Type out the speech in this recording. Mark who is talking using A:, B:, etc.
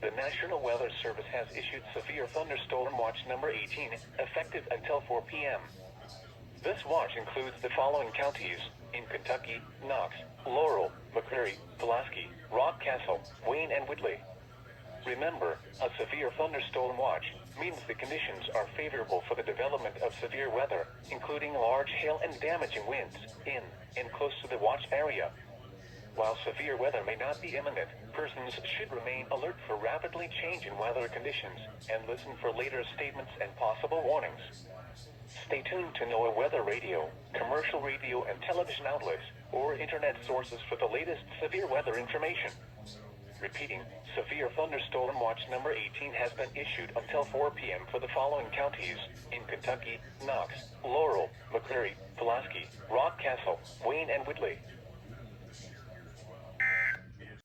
A: The National Weather Service has issued Severe Thunderstorm Watch number 18, effective until 4 p.m. This watch includes the following counties in Kentucky: Knox, Laurel, McCreary, Pulaski, Rockcastle, Wayne, and Whitley. Remember, a severe thunderstorm watch means the conditions are favorable for the development of severe weather, including large hail and damaging winds, in and close to the watch area. While severe weather may not be imminent, persons should remain alert for rapidly changing weather conditions and listen for later statements and possible warnings. Stay tuned to NOAA Weather Radio, commercial radio and television outlets, or internet sources for the latest severe weather information. Repeating, Severe Thunderstorm Watch number 18 has been issued until 4 p.m. for the following counties in Kentucky: Knox, Laurel, McCreary, Pulaski, Rockcastle, Wayne, and Whitley.